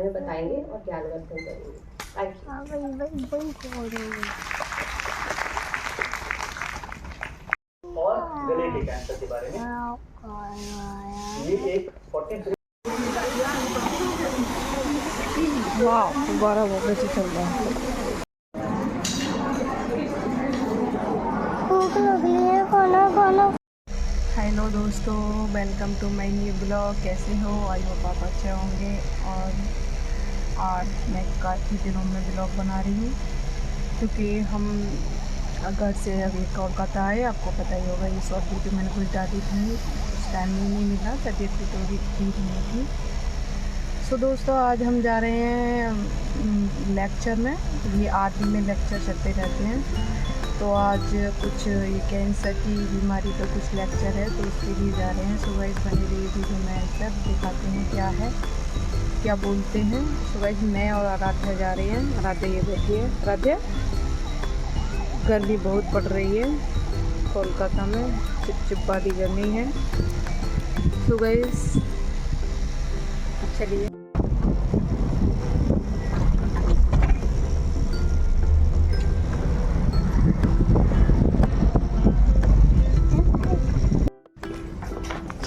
में बताएंगे और ज्ञानवर्धन करेंगे। Thank you. और गले के कैंसर के बारे में ये एक 43 12 बजे से चल रहा है। हेलो दोस्तों, welcome to my new blog. कैसे हो? आई होप आप अच्छे होंगे। और आज मैं काफ़ी दिनों में ब्लॉग बना रही हूँ क्योंकि हम घर से अभी कोलकाता आए। आपको पता ही होगा, ये शॉर्ट वीडियो मैंने कुछ डाली थी, उस टाइम नहीं मिला, तबीयत भी थोड़ी ठीक नहीं थी। सो दोस्तों, आज हम जा रहे हैं लेक्चर में। ये 8 दिन में लेक्चर चलते रहते हैं। तो आज कुछ ये कैंसर की बीमारी पर कुछ लेक्चर है, तो उसके लिए जा रहे हैं। सुबह इस बनी रही वीडियो में सब दिखाते हैं क्या है, क्या बोलते हैं। सुबह मैं और आराध्या जा रहे हैं। आराध्या ये बैठी है। आराध्या, गर्मी बहुत पड़ रही है कोलकाता में, चिपचिप वाली गर्मी है। सुबह चलिए।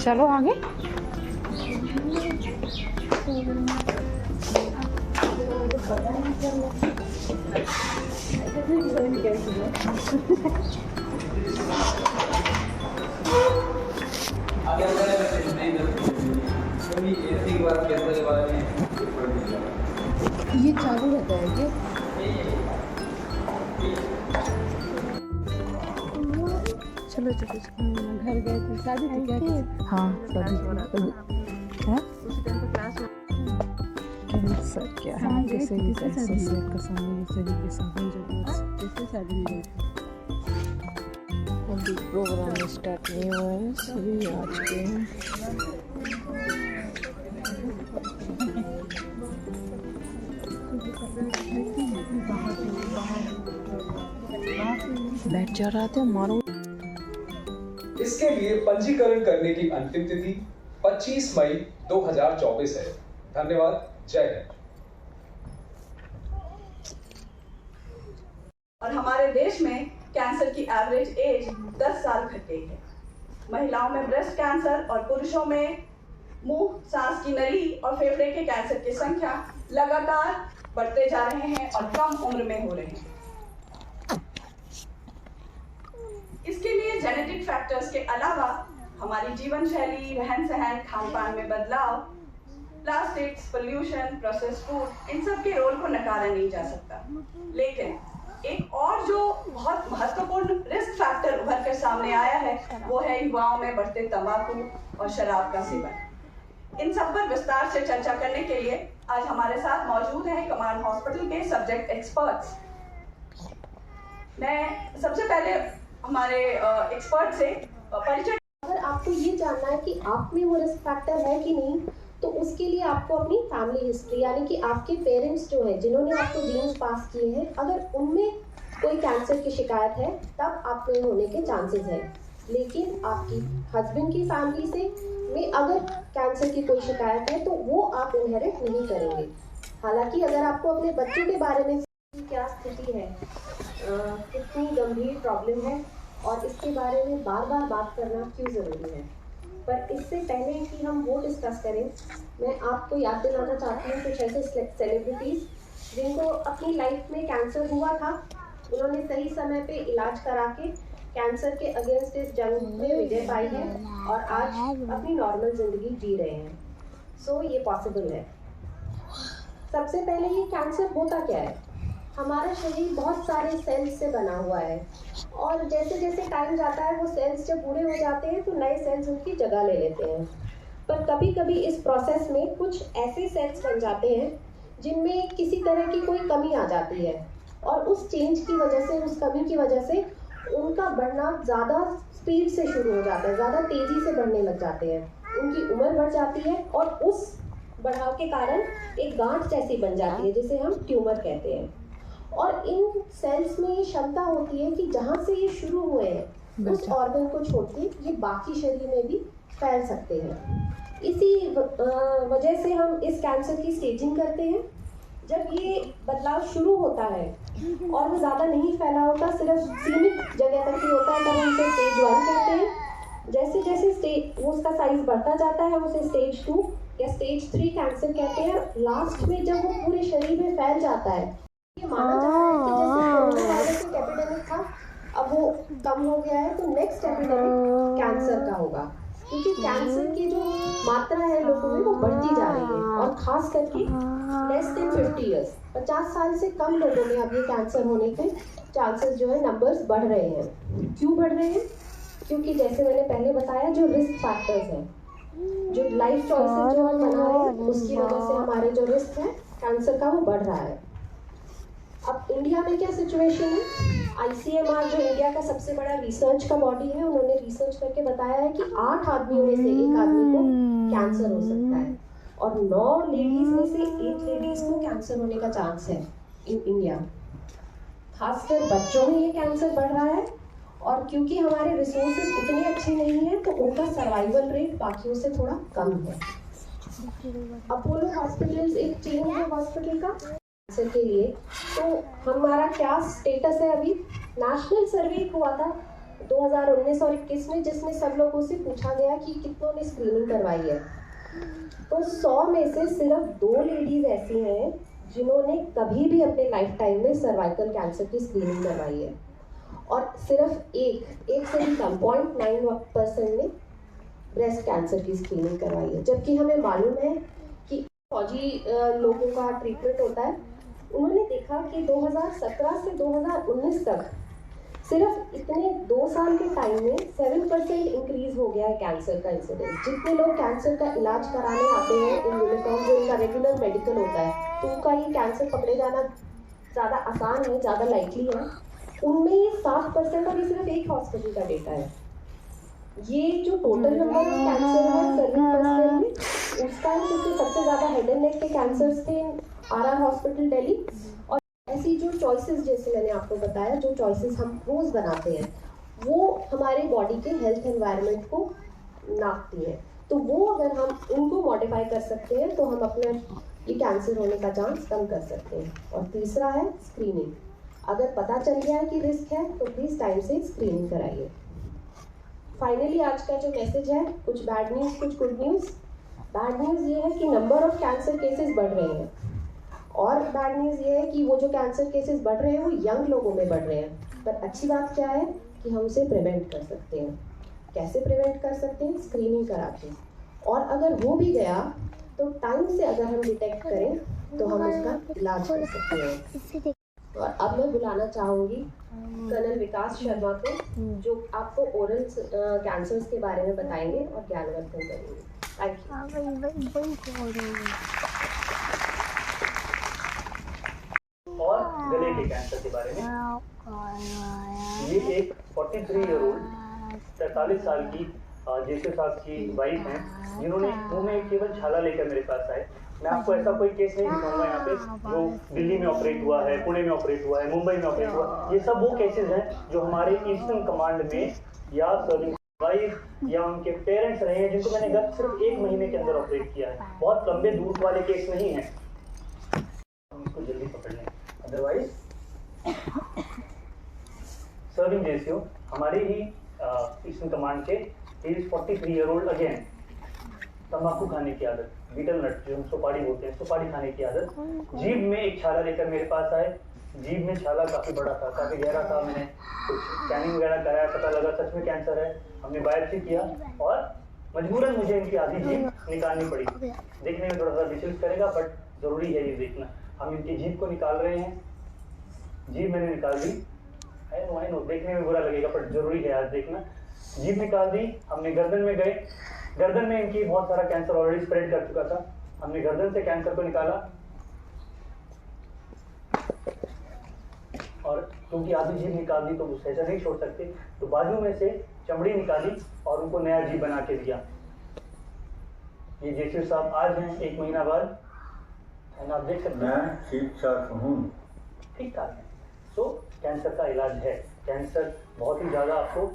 चलो आगे। ये चालू रहता है क्या? चलो चलो, घर गए थे शादी थी क्या? हाँ, शादी है। कैंसर क्या है? कैसे ये कैंसर से कसम ये सभी के साधन जरूरत कैसे शादी में गए। अभी प्रोग्राम स्टार्ट नहीं हुआ है, सभी आज के हैं। बैठ जा रहा था मारो। इसके लिए पंजीकरण करने की अंतिम तिथि 25 मई 2024 है। धन्यवाद। जय हिंद। और हमारे देश में कैंसर की एवरेज एज 10 साल घट गई है। महिलाओं में ब्रेस्ट कैंसर और पुरुषों में मुंह, सांस की नली और फेफड़े के कैंसर की संख्या लगातार बढ़ते जा रहे हैं और कम उम्र में हो रहे हैं। इसके लिए जेनेटिक फैक्टर्स के अलावा हमारी जीवन शैली, रहन सहन, खान पान में बदलाव, प्लास्टिक्स, पोल्यूशन, प्रोसेस्ड फूड, इन सब के रोल को नकारा नहीं जा सकता। लेकिन एक और जो बहुत महत्वपूर्ण रिस्क फैक्टर उभर कर सामने आया है, वो है युवाओं में बढ़ते तंबाकू और शराब का सेवन। इन सब पर विस्तार से चर्चा करने के लिए आज हमारे साथ मौजूद हैं कमांड हॉस्पिटल के सब्जेक्ट एक्सपर्ट्स। मैं सबसे पहले हमारे एक्सपर्ट से परिचय। अगर आपको ये जानना है कि आप में वो रिस्क फैक्टर है कि नहीं, तो उसके लिए आपको अपनी फैमिली हिस्ट्री, यानी कि आपके पेरेंट्स जो है जिन्होंने आपको जीन्स पास किए हैं, अगर उनमें कोई कैंसर की शिकायत है तब आप में होने के चांसेस हैं। लेकिन आपकी हस्बैंड की फैमिली से में अगर कैंसर की कोई शिकायत है तो वो आप इनहेरिट नहीं करेंगे। हालांकि अगर आपको अपने बच्चों के बारे में क्या स्थिति है, कितनी गंभीर प्रॉब्लम है और इसके बारे में बार बार बात करना क्यों ज़रूरी है, पर इससे पहले कि हम वो डिस्कस करें, मैं आपको याद दिलाना चाहती हूँ कुछ ऐसे सेलिब्रिटीज़ जिनको अपनी लाइफ में कैंसर हुआ था। उन्होंने सही समय पे इलाज करा के कैंसर के अगेंस्ट इस जंग में विजय पाई है और आज अपनी नॉर्मल ज़िंदगी जी रहे हैं। सो ये पॉसिबल है। सबसे पहले ये कैंसर होता क्या है? हमारा शरीर बहुत सारे सेल्स से बना हुआ है और जैसे जैसे टाइम जाता है वो सेल्स जब पूरे हो जाते हैं तो नए सेल्स उनकी जगह ले लेते हैं। पर कभी कभी इस प्रोसेस में कुछ ऐसे सेल्स बन जाते हैं जिनमें किसी तरह की कोई कमी आ जाती है और उस चेंज की वजह से, उस कमी की वजह से उनका बढ़ना ज़्यादा स्पीड से शुरू हो जाता है, ज़्यादा तेज़ी से बढ़ने लग जाते हैं। उनकी उम्र बढ़ जाती है और उस बढ़ाव के कारण एक गांठ जैसी बन जाती है जिसे हम ट्यूमर कहते हैं। और इन सेल्स में ये क्षमता होती है कि जहाँ से ये शुरू हुए हैं उस ऑर्गन को छोड़ के ये बाकी शरीर में भी फैल सकते हैं। इसी वजह से हम इस कैंसर की स्टेजिंग करते हैं। जब ये बदलाव शुरू होता है और वो ज़्यादा नहीं फैला होता, सिर्फ सीमित जगह तक ही होता है, तब हम उसे स्टेज 1 कहते हैं। जैसे जैसे वो उसका साइज बढ़ता जाता है उसे स्टेज 2 या स्टेज 3 कैंसर कहते हैं। लास्ट में जब वो पूरे शरीर में फैल जाता है, ये माना जाता है कि जैसे कोरोना वायरस एक एपिडेमिक था, अब वो कम हो गया है, तो नेक्स्ट एपिडेमिक कैंसर का होगा, क्योंकि कैंसर की जो मात्रा है लोगों में वो बढ़ती जा रही है, और खास करके लेस देन 50 ईयर्स, 50 साल से कम लोगों में अब ये कैंसर होने के चांसेस जो है नंबर्स बढ़ रहे हैं। क्यों बढ़ रहे हैं? क्योंकि जैसे मैंने पहले बताया, जो रिस्क फैक्टर्स हैं, जो लाइफ चॉइसेस जो हम बना रहे हैं, उसकी वजह से हमारे जो रिस्क है कैंसर का वो बढ़ रहा है। अब इंडिया में क्या सिचुएशन है? ICMR जो इंडिया का सबसे बड़ा रिसर्च का बॉडी है, उन्होंने रिसर्च करके बताया है कि 8 आदमियों में से 1 आदमी को कैंसर हो सकता है, और 9 लेडीज में से 1 लेडीज को कैंसर होने का चांस है इन इंडिया। खासकर बच्चों में ये कैंसर बढ़ रहा है, और क्योंकि हमारे रिसोर्सेज उतने अच्छे नहीं हैं, तो उनका सर्वाइवल रेट बाकियों से थोड़ा कम है। अपोलो हॉस्पिटल्स एक चेन है हॉस्पिटल का कैंसर के लिए। तो हमारा क्या स्टेटस है अभी? नेशनल सर्वे हुआ था 2019 और 21 में, जिसमें सब लोगों से पूछा गया कि कितनों ने स्क्रीनिंग करवाई है। तो 100 में से सिर्फ 2 लेडीज ऐसी हैं जिन्होंने कभी भी अपने लाइफ टाइम में सर्वाइकल कैंसर की स्क्रीनिंग करवाई है, और सिर्फ एक से भी कम 0.9% ने ब्रेस्ट कैंसर की स्क्रीनिंग करवाई है। जबकि हमें मालूम है कि फौजी लोगों का ट्रीटमेंट होता है, उन्होंने देखा कि 2017 से 2019 तक सिर्फ इतने 2 साल के टाइम में 7% इंक्रीज हो गया है कैंसर का इंसिडेंस। जितने लोग कैंसर का इलाज कराने आते हैं इन यूनिफॉर्म, जो इनका रेगुलर मेडिकल होता है, तो उनका ये कैंसर पकड़े जाना ज़्यादा आसान है, ज़्यादा लाइकली है। उनमें ये 7%, और ये सिर्फ एक हॉस्पिटल का डेटा है। ये जो टोटल नंबर ऑफ कैंसर है सर्विस में, उसका है, क्योंकि सबसे ज़्यादा हेड एंड नेक के कैंसर्स थे RR हॉस्पिटल दिल्ली। और ऐसी जो चॉइसेस, जैसे मैंने आपको बताया, जो चॉइसेस हम रोज़ बनाते हैं, वो हमारे बॉडी के हेल्थ एनवायरनमेंट को नापती है। तो वो अगर हम उनको मॉडिफाई कर सकते हैं, तो हम अपना ये कैंसर होने का चांस कम कर सकते हैं। और तीसरा है स्क्रीनिंग। अगर पता चल गया है कि रिस्क है, तो प्लीज़ टाइम से स्क्रीनिंग कराइए। फाइनली आज का जो मैसेज है, कुछ बैड न्यूज़, कुछ गुड न्यूज़। बैड न्यूज़ ये है कि नंबर ऑफ कैंसर केसेस बढ़ रहे हैं, और बैड न्यूज़ ये है कि वो जो कैंसर केसेस बढ़ रहे हैं वो यंग लोगों में बढ़ रहे हैं। पर अच्छी बात क्या है कि हम उसे प्रिवेंट कर सकते हैं। कैसे प्रिवेंट कर सकते हैं? स्क्रीनिंग करा के। और अगर हो भी गया तो टाइम से अगर हम डिटेक्ट करें तो हम उसका इलाज कर सकते हैं। और अब मैं बुलाना चाहूँगी कर्नल विकास शर्मा को, जो आपको ओरल कैंसर्स के बारे में बताएंगे और ज्ञानवर्धन करेंगे। Thank you. और गले के कैंसर के बारे में, ये एक 43 ईयर ओल्ड 43 साल की जेसू साहब की वाइफ हैं, जिन्होंने मुंह में केवल छाला लेकर मेरे पास आए। मैं आपको ऐसा कोई केस नहीं दिखाऊंगा यहाँ पे जो दिल्ली में ऑपरेट हुआ है, पुणे में ऑपरेट हुआ है, मुंबई में ऑपरेट हुआ। ये सब वो केसेस हैं जो हमारे ईस्टर्न कमांड में या सर्विंग वाइफ या उनके पेरेंट्स रहे हैं, जिनको मैंने गत सिर्फ 1 महीने के अंदर ऑपरेट किया है। बहुत लंबे दूर वाले केस नहीं है, हम इसको जल्दी पकड़ लें। अदरवाइज सर्विंग जेसियो हमारे ही ईस्टर्न कमांड के 43 ईयर ओल्ड अगेन, तंबाकू खाने की आदत, बीटल नट जो हम सुपारी बोलते हैं, सुपारी खाने की आदत। जीभ में एक छाला लेकर मेरे पास आए। जीभ में छाला काफी बड़ा था, काफी गहरा था। मैंने कुछ स्कैनिंग वगैरह कराया, पता लगा सच में कैंसर है। हमने बायोप्सी किया और मजबूरन मुझे इनकी आधी जीभ निकालनी पड़ी। देखने में थोड़ा सा विचलित करेगा, बट जरूरी है ये देखना। हम इनकी जीभ को निकाल रहे हैं। जीभ मैंने निकाल दी, आई नो देखने में बुरा लगेगा, बट जरूरी है आज देखना। जीभ निकाल दी। हमने गर्दन में गए। गर्दन में इनकी बहुत सारा कैंसर ऑलरेडी स्प्रेड कर चुका था। हमने गर्दन से कैंसर को निकाला, और क्योंकि आधी जीभ निकाल दी तो वो ऐसा नहीं छोड़ सकते, तो बाजू में से चमड़ी निकाली और उनको नया जीभ बना के दिया। ये जेसू साहब आज हैं 1 महीना बाद, आप देख सकते हैं मैं ठीक ठाक हूँ, ठीक ठाक है। सो कैंसर का इलाज है। कैंसर बहुत ही ज़्यादा आपको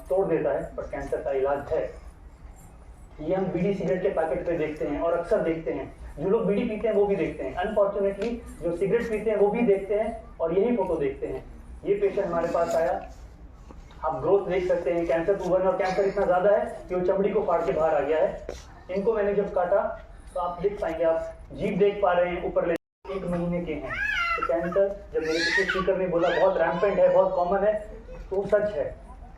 तोड़ देता है, पर कैंसर का इलाज है। ये हम बीड़ी सिगरेट के पैकेट पे देखते हैं और अक्सर देखते हैं। जो लोग बीड़ी पीते हैं वो भी देखते हैं, अनफॉर्चुनेटली जो सिगरेट पीते हैं वो भी देखते हैं और यही फोटो देखते हैं। ये पेशेंट हमारे पास आया, आप ग्रोथ देख सकते हैं, कैंसर 2-1 और कैंसर इतना ज्यादा है कि वो चमड़ी को फाड़ के बाहर आ गया है। इनको मैंने जब काटा तो आप देख पाएंगे, आप जीभ देख पा रहे हैं, ऊपर ले 1 महीने के हैं। तो कैंसर जब मेरे किसी स्पीकर ने बोला बहुत रैम्पेंट है, बहुत कॉमन है, तो सच है।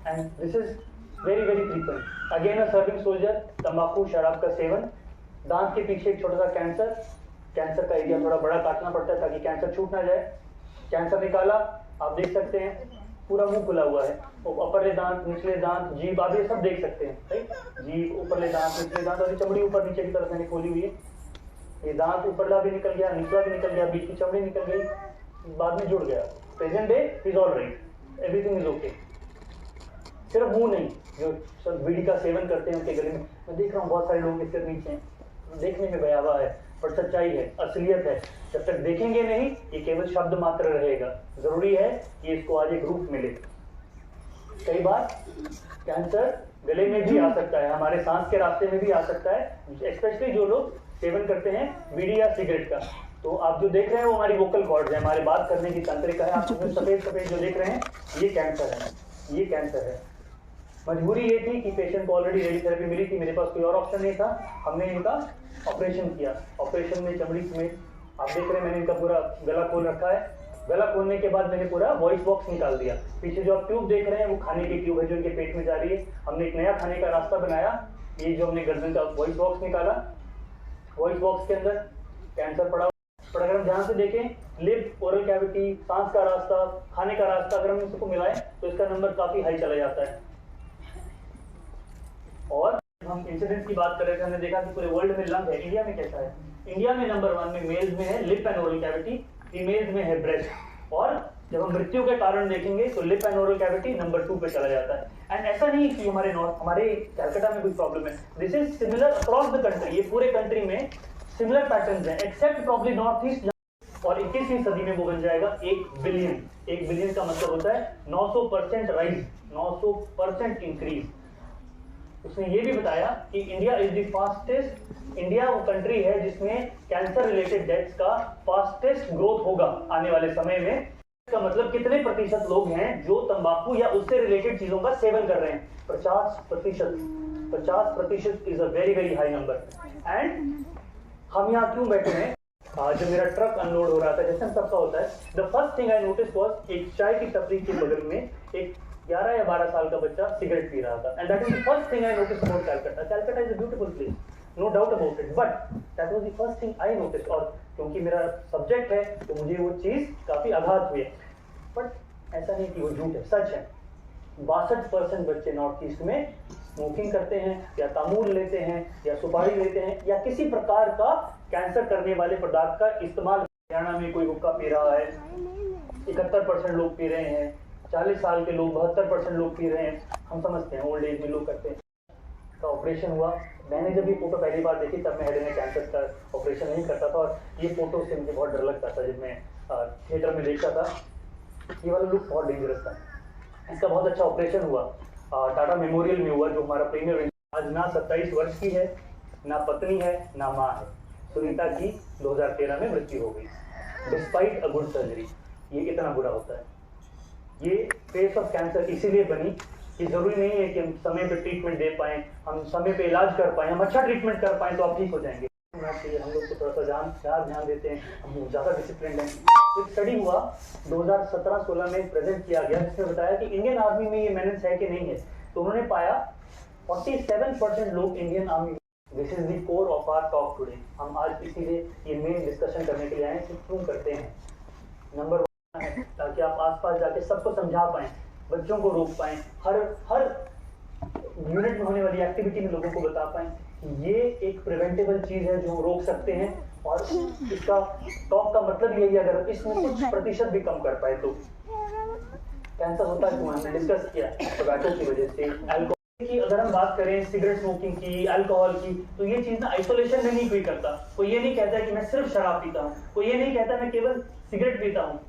And this is very very frequent. Again a serving soldier, तंबाकू शराब का सेवन, दांत के पीछे एक छोटा सा कैंसर, कैंसर का एरिया थोड़ा बड़ा काटना पड़ता है ताकि कैंसर छूट ना जाए। कैंसर निकाला, आप देख सकते हैं पूरा मुंह खुला हुआ है, ऊपरले दांत, निचले दांत, जीभ, आप ये सब देख सकते हैं, राइट? जीभ, ऊपरले दांत, निचले दांत और ये चमड़ी ऊपर नीचे की तरफ मैंने खोली हुई है। ये दांत ऊपरला भी निकल गया, निचला भी निकल गया, बीच की चमड़ी निकल गई, बाद में जुड़ गया। Present day is all right, everything is okay. सिर्फ मुंह नहीं, जो सब बीड़ी का सेवन करते हैं उनके गले में, मैं देख रहा हूँ बहुत सारे लोग इसके नीचे, देखने में भयावह है पर सच्चाई है, असलियत है। जब तक देखेंगे नहीं, ये केवल शब्द मात्र रहेगा। जरूरी है कि इसको आज एक रूप मिले। कई बार कैंसर गले में भी आ सकता है, हमारे सांस के रास्ते में भी आ सकता है, स्पेशली जो लोग सेवन करते हैं बीड़ी या सिगरेट का। तो आप जो देख रहे हैं वो हमारी वोकल कॉर्ड्स है, हमारी बात करने की तंत्रिका है। आप सफेद सफेद जो देख रहे हैं ये कैंसर है, ये कैंसर है। मजबूरी ये थी कि पेशेंट को ऑलरेडी रेडियोथेरेपी मिली थी, मेरे पास कोई और ऑप्शन नहीं था। हमने इनका ऑपरेशन किया, ऑपरेशन में चमड़ी समेत आप देख रहे हैं मैंने इनका पूरा गला खोल रखा है। गला खोलने के बाद मैंने पूरा वॉइस बॉक्स निकाल दिया। पीछे जो आप ट्यूब देख रहे हैं वो खाने की ट्यूब है जो इनके पेट में जा रही है। हमने एक नया खाने का रास्ता बनाया। ये जो हमने गर्दन का वॉइस बॉक्स निकाला, वॉइस बॉक्स के अंदर कैंसर पड़ा। पर अगर हम ध्यान से देखें, लिप, ओरल कैविटी, सांस का रास्ता, खाने का रास्ता, अगर हम इसको मिलाएं तो इसका नंबर काफी हाई चला जाता है। और हम इंसिडेंस की बात कर रहे थे, हमने देखा कि पूरे वर्ल्ड में लंग है, इंडिया में कैसा है? इंडिया में नंबर 1 में मेल्स में है lip and oral cavity, females में है ब्रेस्ट। और जब हम मृत्यु के कारण देखेंगे तो lip and oral cavity number 2 पे चला जाता है। एंड ऐसा नहीं कि हमारे कलकत्ता में कोई प्रॉब्लम है, this is similar across the country. ये पूरे कंट्री में सिमिलर पैटर्न्स हैं, एक्सेप्ट प्रॉब्ली नॉर्थ ईस्ट। और 21वीं सदी में वो बन जाएगा 1 बिलियन। 1 बिलियन का मतलब होता है 900% राइज, 900% इंक्रीज। उसने ये भी बताया कि India is the fastest, India वो कंट्री है जिसमें कैंसर रिलेटेड डेथ्स का फास्टेस्ट ग्रोथ होगा आने वाले समय में। इसका मतलब कितने प्रतिशत लोग हैं जो तंबाकू या उससे रिलेटेड चीजों का सेवन कर रहे हैं? 50%। 50% is a very very high number. And हम यहाँ क्यों बैठे हैं? जब मेरा ट्रक अनलोड हो रहा था, जैसे सबका होता है, the first thing I notice was एक चाय की टपरी के बगल में एक 11 या 12 साल का बच्चा सिगरेट पी रहा था। And that is the first thing I notice about Calcutta. Calcutta is a beautiful place, no doubt about it, but that was the first thing I notice. और क्योंकि मेरा सब्जेक्ट है तो मुझे वो चीज काफी आघात हुई। बट ऐसा नहीं कि वो झूठ है, सच है। 62% बच्चे नॉर्थ ईस्ट में स्मोकिंग करते हैं या तामूल लेते हैं या सुपारी लेते हैं या किसी प्रकार का कैंसर करने वाले पदार्थ का इस्तेमाल। हरियाणा में कोई हुक्का पी रहा है, 71% लोग पी रहे हैं, 40 साल के लोग 72% लोग पी रहे हैं। हम समझते हैं ओल्ड एज में लोग करते हैं। का ऑपरेशन हुआ, मैंने जब ये फोटो पहली बार देखी तब मैं हेड एंड कैंसर का ऑपरेशन नहीं करता था और ये फोटो से मुझे बहुत डर लगता था। जब मैं थिएटर में देखता था, ये वाला लुक बहुत डेंजरस था। इसका बहुत अच्छा ऑपरेशन हुआ, टाटा मेमोरियल में हुआ, जो हमारा प्रीमियर। आज ना 27 वर्ष की है, ना पत्नी है, ना माँ है। सुनीता की 2013 में मृत्यु हो गई डिस्पाइट अ गुड सर्जरी। ये इतना बुरा होता है। ये फेस ऑफ कैंसर इसीलिए बनी कि जरूरी नहीं है कि हम समय पे ट्रीटमेंट दे पाएं, हम समय पे इलाज कर पाएं, हम अच्छा ट्रीटमेंट कर पाएं तो आप ठीक हो जाएंगे। हम लोग को थोड़ा सा ध्यान देते हैं, हम ज़्यादा डिसिप्लिन हैं। एक स्टडी हुआ 2017-16 में प्रेजेंट किया गया, जिसने बताया कि इंडियन आर्मी में ये मेनेंस है कि नहीं है। तो उन्होंने पाया 47% लोग Indian army. This is the core of our talk today. हम आज इसीलिए ये मेन डिस्कशन करने के लिए आए कि क्यों करते हैं। नंबर 1 है ताकि आप आसपास जाके सबको समझा पाएं, बच्चों को रोक पाएं, हर यूनिट में होने वाली एक्टिविटी में लोगों को बता पाएं ये एक प्रिवेंटेबल चीज है जो रोक सकते हैं। और इसका टॉक का मतलब यही, अगर इसमें कुछ प्रतिशत भी कम कर पाए तो कैंसर होता है। हमने डिस्कस किया टोबैको की वजह से, अल्कोहल की अगर हम बात करें, सिगरेट स्मोकिंग की, अल्कोहल की, तो ये चीज ना आइसोलेशन में नहीं कोई करता। कोई ये नहीं कहता है कि मैं सिर्फ शराब पीता हूँ, कोई ये नहीं कहता मैं केवल सिगरेट पीता हूँ।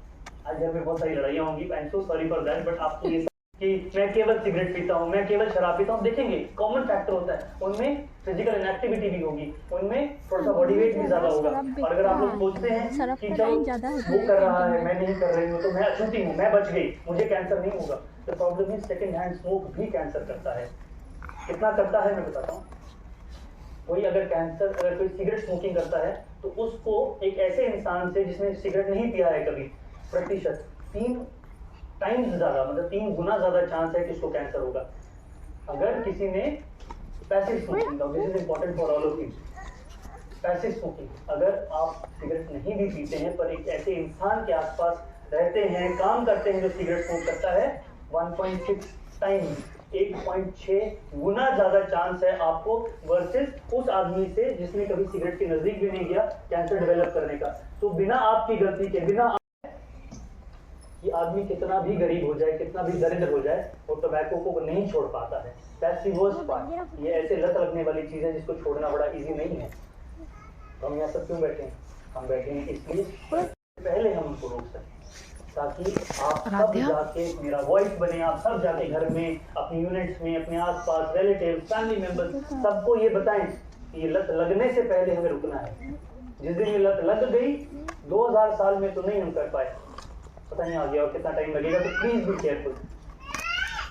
आज घर में बहुत सारी लड़ाइयाँ होंगी, I am so sorry for that, but आपको ये कि मैं केवल सिगरेट पीता हूँ, मैं केवल शराब पीता हूँ, देखेंगे कॉमन फैक्टर होता है, उनमें फिजिकल इनएक्टिविटी भी होगी, उनमें थोड़ा सा बॉडी वेट भी ज्यादा होगा। और अगर आप लोग सोचते हैं कि चलो वो कर रहा है मैं नहीं कर रही हूँ तो मैं अछूती हूँ, मैं बच गई, मुझे कैंसर नहीं होगा, तो प्रॉब्लम है सेकेंड हैंड स्मोक भी कैंसर करता है। कितना करता है मैं बताता हूँ। कोई अगर कोई सिगरेट स्मोकिंग करता है तो उसको एक ऐसे इंसान से जिसने सिगरेट नहीं पिया है कभी, प्रतिशत 3 टाइम्स ज्यादा, मतलब 3 गुना ज्यादा चांस है कि उसको कैंसर होगा। अगर किसी ने passive smoking, this is important for all of you, passive smoking, अगर आप सिगरेट नहीं भी पीते हैं पर एक ऐसे इंसान के आसपास रहते हैं, काम करते हैं जो सिगरेट स्मोक करता है, 1.6 टाइम्स, 1.6 गुना ज्यादा चांस है आपको वर्सेस उस आदमी से जिसने कभी सिगरेट के नजदीक भी नहीं गया कैंसर डेवलप करने का। तो बिना आपकी गलती के, बिना कि आदमी कितना भी गरीब हो जाए, कितना भी दरिद्र हो जाए, वो टोबैको को नहीं छोड़ पाता है। That's the worst part. ये ऐसे लत लगने वाली चीज है जिसको छोड़ना बड़ा इजी नहीं है। तो हम यहाँ सब क्यों बैठे हैं? हम बैठे हैं इसलिए पहले हम उनको रोक सकें, ताकि आप सब जाके मेरा वॉइस बने, आप सब जाके घर में, अपनी यूनिट्स में, अपने आसपास रिलेटिव, फैमिली मेंबर्स, सबको ये बताएं कि ये लत लगने से पहले हमें रुकना है। जिस दिन ये लत लग गई, 2000 साल में तो नहीं हम कर पाए, पता नहीं आ गया और कितना टाइम लगेगा, तो प्लीज बी केयरफुल।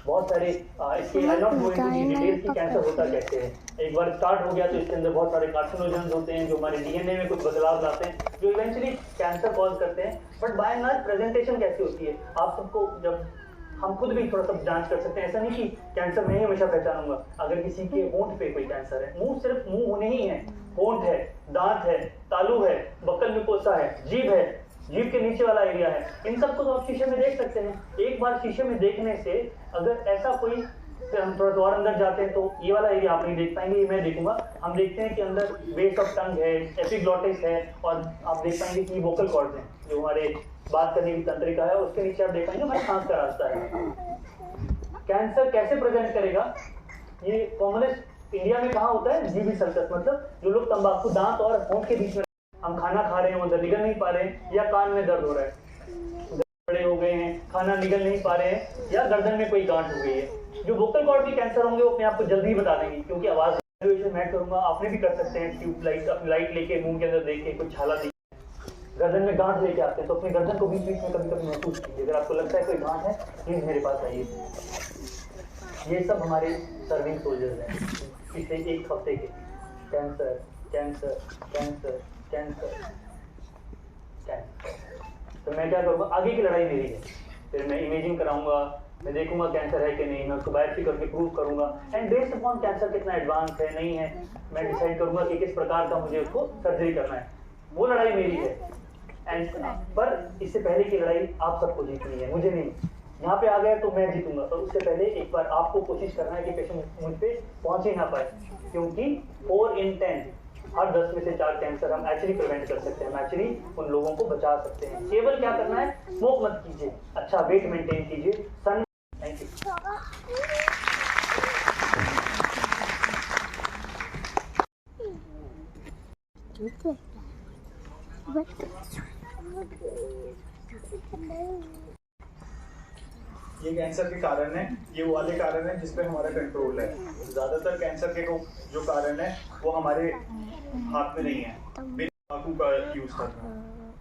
बहुत सारे इसके आई नॉट गो इनटू डिटेल्स कि कैंसर होता कैसे है। एक बार स्टार्ट हो गया तो इसके अंदर बहुत सारे कार्सिनोजेंस होते हैं जो हमारे डीएनए में कुछ बदलाव लाते हैं, जो इवेंचुअली कैंसर कॉज करते हैं। But by and large presentation कैसी होती है, आप सबको, जब हम खुद भी थोड़ा सा जांच कर सकते हैं। ऐसा नहीं कि कैंसर मैं ही हमेशा पहचानूंगा। अगर किसी के होंठ पे कोई कैंसर है, मुंह सिर्फ मुंह होने ही है, होंठ है, दांत है, तालू है, बक्कल मुकोसा है, जीभ है, जीभ के नीचे वाला एरिया है, इन सबको तो आप शीशे में देख सकते हैं। एक बार शीशे में देखने से अगर ऐसा कोई, फिर हम थोड़ा सा और अंदर जाते हैं तो ये वाला एरिया आप नहीं देख पाएंगे, ये मैं देखूंगा। हम देखते हैं कि अंदर बेस ऑफ टंग है, एपिग्लॉटिस है, और आप देख पाएंगे कि वोकल कॉर्ड्स हैं जो हमारे बात करने की तंत्रिका है, उसके नीचे आप देख पाएंगे हमारे सांस का रास्ता है। कैंसर कैसे प्रेजेंट करेगा, ये कॉमनेस्ट इंडिया में कहाँ होता है? जीबी सर्कस, मतलब जो लोग तंबाकू दांत और होंठ के बीच में, हम खाना खा रहे हैं उधर निगल नहीं पा रहे हैं, या कान में दर्द हो रहा है, बड़े हो गए हैं, खाना निगल नहीं पा रहे हैं, या गर्दन में कोई गांठ हो गई है। जो वोकल कॉर्ड के कैंसर होंगे वो अपने आप को जल्दी बता देंगे, क्योंकि आवाज मैं करूंगा, आपने भी कर सकते हैं। ट्यूब लाइट, अपनी लाइट लेके मुंह के अंदर देख के कुछ छाला देख, गर्दन में गांठ लेके आते हैं तो अपनी गर्दन को बीच बीच में कभी कभी महसूस कीजिए। अगर आपको लगता है कोई गांठ है, प्लीज मेरे पास आइए। ये सब हमारे सर्विंग सोल्जर्स हैं पिछले 1 हफ्ते के। Cancer cancer cancer cancer cancer. तो मैं क्या करूँगा, आगे की लड़ाई मेरी है। फिर मैं इमेजिंग कराऊंगा, मैं देखूंगा कैंसर है कि नहीं, मैं उसको बायोप्सी करके प्रूव करूंगा, एंड बेस्ड अपॉन कैंसर कितना एडवांस है नहीं है, मैं डिसाइड करूंगा कि किस प्रकार का मुझे उसको सर्जरी करना है। वो लड़ाई मेरी है। एंड पर इससे पहले की लड़ाई आप सबको जीतनी है, मुझे नहीं। यहाँ पे आ गया तो मैं जीतूंगा, पर उससे पहले एक बार आपको कोशिश करना है कि पेशेंट मुझ पे पहुंच ही ना पाए, क्योंकि 4 in 10 हर 10 में से 4 कैंसर हम एक्चुअली प्रिवेंट कर सकते हैं, हम एक्चुअली उन लोगों को बचा सकते हैं। केवल क्या करना है, स्मोक मत कीजिए, अच्छा वेट मेंटेन कीजिए, सन। Thank you. ये कैंसर के कारण है, ये वो वाले कारण है जिस पे हमारा कंट्रोल है। ज्यादातर कैंसर के जो कारण है वो हमारे हाथ में नहीं है। तंबाकू का यूज करना,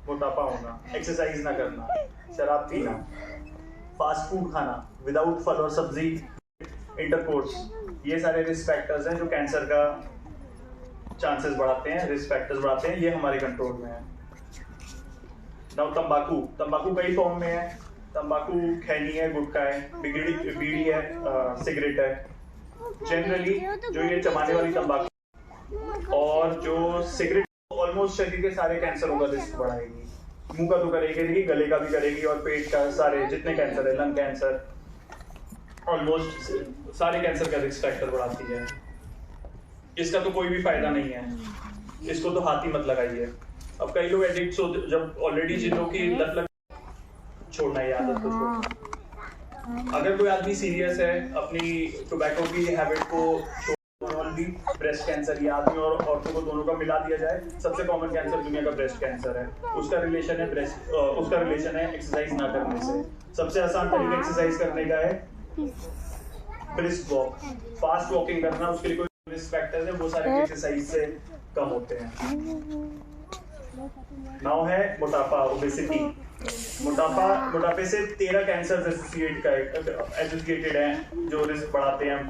मोटापा होना, एक्सरसाइज ना करना, शराब पीना, फास्ट फूड खाना विदाउट फल और सब्जी, इंटरकोर्स, ये सारे रिस्क फैक्टर्स हैं जो कैंसर का चांसेस बढ़ाते हैं, रिस्क फैक्टर्स बढ़ाते हैं। ये हमारे कंट्रोल में है। नाउ तंबाकू कई फॉर्म में है। तंबाकू खैनी है, गुटखा है, बीड़ी है, सिगरेट है। जनरली जो ये चबाने वाली तंबाकू और जो सिगरेट, ऑलमोस्ट शरीर के सारे कैंसरों का रिस्क बढ़ाएगी। मुंह का तो करेगी, गले का भी करेगी, और पेट का, सारे जितने कैंसर है, लंग कैंसर, ऑलमोस्ट सारे कैंसर का रिस्क फैक्टर बढ़ाती है। इसका तो कोई भी फायदा नहीं है, इसको तो हाथ ही मत लगाइए। अब कई लोग एडिक्ट हो, जब ऑलरेडी जिन लोगों की लत लग, छोड़ना है आदत को छोड़ना। अगर कोई आदमी सीरियस है अपनी टोबैको की हैबिट को छोड़ना, ब्रेस्ट कैंसर, ये आदमी और औरतों को दोनों का मिला दिया जाए, सबसे कॉमन कैंसर दुनिया का ब्रेस्ट कैंसर है। उसका रिलेशन है एक्सरसाइज ना करने से। सबसे आसान तरीका एक्सरसाइज करने का है ब्रिस्क वॉक, फास्ट वॉकिंग करना, उसके लिए कोई रिस्क फैक्टर्स है, वो सारे एक्सरसाइज से कम होते हैं। नाउ है मोटापा, ओबेसिटी। मोटापे से 13 कैंसर एसोसिएटेड हैं जो रिस्क बढ़ाते हैं।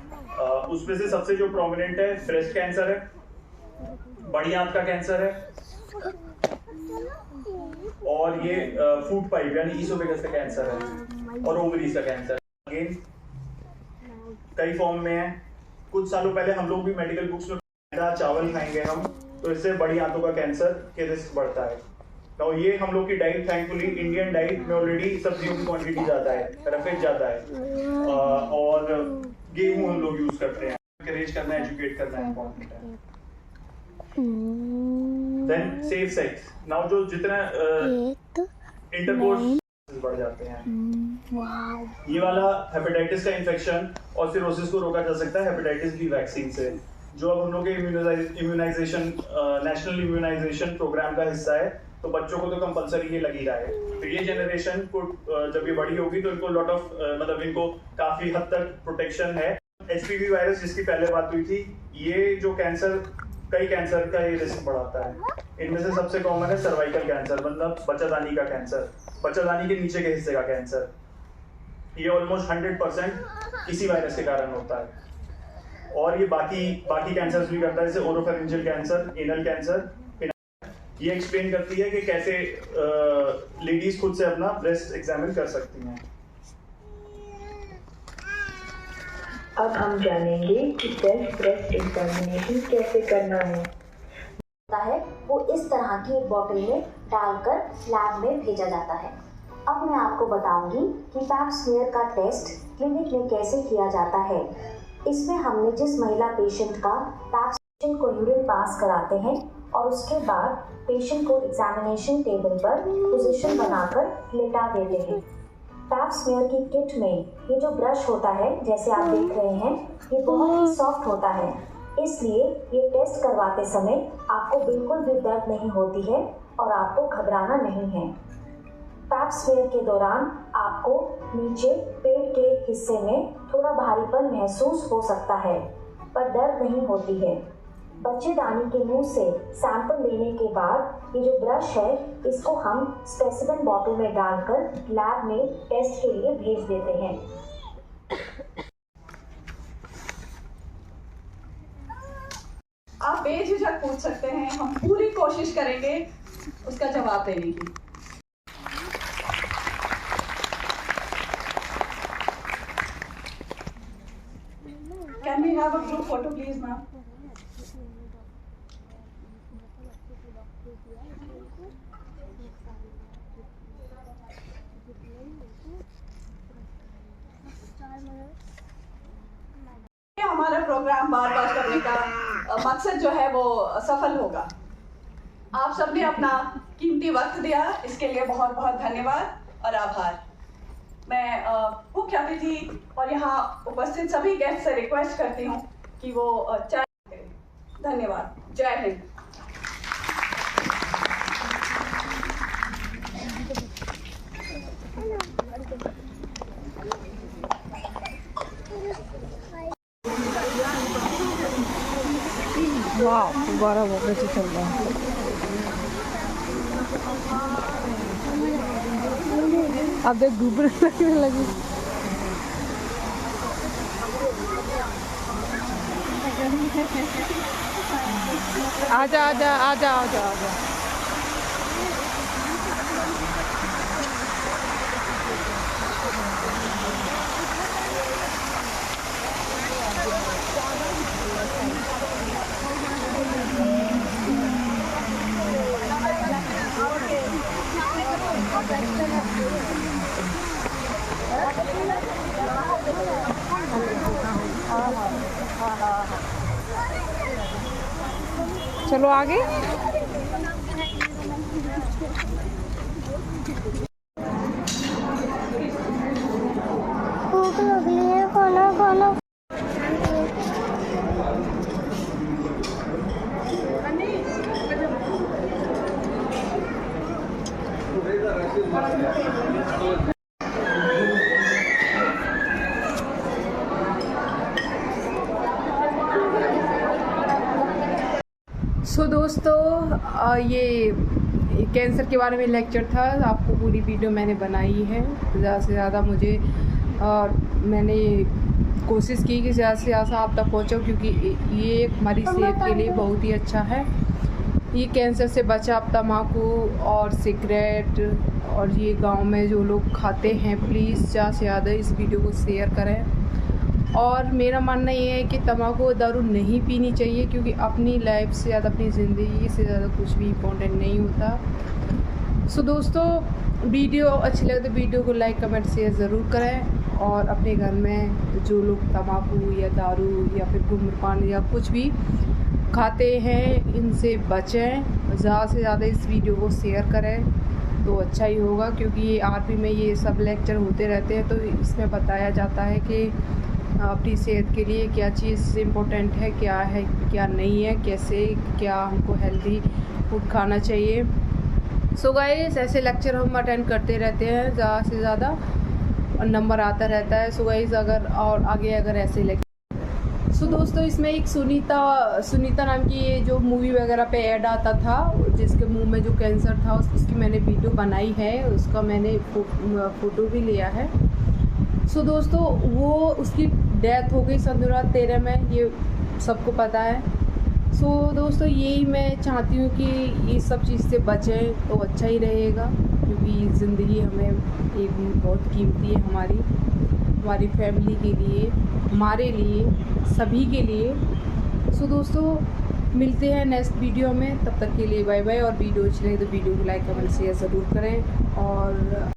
उसमें से सबसे जो प्रोमिनेंट है ब्रेस्ट कैंसर है, बड़ी आंत का कैंसर है, और ये फूड पाइप यानी ईसोफेगस का कैंसर है, और ओवरीज का कैंसर। अगेन कई फॉर्म में है। कुछ सालों पहले हम लोग भी मेडिकल बुक्स में चावल खाएंगे हम तो इससे बड़ी आंतों का कैंसर के रिस्क बढ़ता है। तो ये हम लोग की डाइट, थैंकफुली इंडियन डाइट में ऑलरेडी सब्जियों की क्वांटिटी ज्यादा है, रफेज ज्यादा है, और गेहूं हम लोग यूज करते हैं। एनकरेज करना, एजुकेट करना इम्पोर्टेंट है। Then safe sex. नाउ जो जितना इंटरकोर्स बढ़ जाते हैं, ये वाला हेपेटाइटिस का इन्फेक्शन और सिरोसिस को रोका जा सकता है हेपेटाइटिस बी वैक्सीन से, जो अब हम लोग के इम्यूनाइजेशन नेशनल इम्यूनाइजेशन प्रोग्राम का हिस्सा है। तो बच्चों को तो कंपलसरी ये लग ही रहा है। तो ये जनरेशन को जब ये बड़ी होगी तो इनको लॉट ऑफ मतलब इनको काफी हद तक प्रोटेक्शन है। HPV वायरस जिसकी पहले बात हुई थी, ये जो कैंसर, कई कैंसर का ये रिस्क बढ़ाता है। इनमें से सबसे कॉमन है सर्वाइकल कैंसर, मतलब बच्चादानी का कैंसर, बच्चादानी के नीचे के हिस्से का कैंसर। ये ऑलमोस्ट 100% इसी वायरस के कारण होता है। और ये बाकी कैंसर्स भी करता है, जैसे ओरोफेरिंजियल कैंसर, एनल कैंसर। ये एक्सप्लेन करती है कि कैसे लेडीज खुद से अपना ब्रेस्ट एग्जामिन कर सकती हैं। अब हम जानेंगे कि सेल्फ ब्रेस्ट एग्जामिनेशन कैसे करना है। वो इस तरह की एक बॉटल में डालकर लैब में भेजा जाता है। अब मैं आपको बताऊंगी कि पैप स्मीयर का टेस्ट क्लिनिक में कैसे किया जाता है। इसमें हमने जिस महिला पेशेंट का पेशेंट को यूरिन पास कराते हैं और उसके बाद पेशेंट को एग्जामिनेशन टेबल पर पोजीशन बनाकर लेटा देते हैं। पैप स्मीयर की किट में ये जो ब्रश होता है, जैसे आप देख रहे हैं, ये बहुत ही सॉफ्ट होता है, इसलिए ये टेस्ट करवाते समय आपको बिल्कुल भी दर्द नहीं होती है और आपको घबराना नहीं है। पैप स्मीयर के दौरान आपको नीचे पेट के हिस्से में थोड़ा भारीपन महसूस हो सकता है, पर दर्द नहीं होती है। बच्चेदानी के मुंह से सैंपल लेने के बाद ये जो ब्रश है, इसको हम स्पेसिमेन बॉटल में डालकर लैब में टेस्ट के लिए भेज देते हैं। आप बेझिझक पूछ सकते हैं, हम पूरी कोशिश करेंगे उसका जवाब देने की। Can we have a group photo, please, ma'am? हमारा प्रोग्राम बार बार करने का मकसद जो है वो सफल होगा। आप सबने अपना कीमती वक्त दिया, इसके लिए बहुत बहुत धन्यवाद और आभार। मैं मुख्य अतिथि और यहाँ उपस्थित सभी गेस्ट से रिक्वेस्ट करती हूँ कि वो चाय करें। धन्यवाद। जय हिंद। वाह, फुब्बारा बहुत अच्छे चल रहा है। अब देख घूमने लगने लगी। आजा आजा आजा आजा आजा। चलो आगे। भूख लगी है, खाना खाना। सो दोस्तों ये कैंसर के बारे में लेक्चर था। आपको पूरी वीडियो मैंने बनाई है। ज़्यादा से ज़्यादा मुझे मैंने कोशिश की कि ज़्यादा से ज़्यादा आप तक पहुँचाऊँ, क्योंकि ये हमारी सेहत के लिए बहुत ही अच्छा है। ये कैंसर से बचाव तम्बाकू और सिगरेट और ये गांव में जो लोग खाते हैं, प्लीज़ ज़्यादा से ज़्यादा इस वीडियो को शेयर करें। और मेरा मानना ये है कि तम्बाकू और दारू नहीं पीनी चाहिए, क्योंकि अपनी लाइफ से ज़्यादा, अपनी ज़िंदगी से ज़्यादा कुछ भी इम्पोर्टेंट नहीं होता। सो दोस्तों, वीडियो अच्छी लगे तो वीडियो को लाइक कमेंट शेयर ज़रूर करें। और अपने घर में जो लोग तम्बाकू या दारू या फिर धूम्रपान या कुछ भी खाते हैं, इनसे बचें। ज़्यादा से ज़्यादा इस वीडियो को शेयर करें तो अच्छा ही होगा, क्योंकि ये आरपी में ये सब लेक्चर होते रहते हैं, तो इसमें बताया जाता है कि अपनी सेहत के लिए क्या चीज़ इम्पोर्टेंट है क्या नहीं है, कैसे क्या हमको हेल्दी फूड खाना चाहिए। सो गाइस, ऐसे लेक्चर हम अटेंड करते रहते हैं ज़्यादा से ज़्यादा, और नंबर आता रहता है। सो गाइस, अगर और आगे अगर ऐसे लेक्चर। सो दोस्तों, इसमें एक सुनीता नाम की ये जो मूवी वगैरह पे ऐड आता था, जिसके मुंह में जो कैंसर था, उसकी मैंने वीडियो बनाई है, उसका मैंने फ़ोटो भी लिया है। सो दोस्तों, वो उसकी डेथ हो गई सन 2013 में, ये सबको पता है। सो दोस्तों, यही मैं चाहती हूँ कि इस सब चीज़ से बचें तो अच्छा ही रहेगा, क्योंकि ज़िंदगी हमें एक बहुत कीमती है, हमारी फैमिली के लिए, हमारे लिए, सभी के लिए। सो दोस्तों, मिलते हैं नेक्स्ट वीडियो में। तब तक के लिए बाय बाय। और वीडियो अच्छी लगे तो वीडियो को लाइक कमेंट शेयर ज़रूर करें। और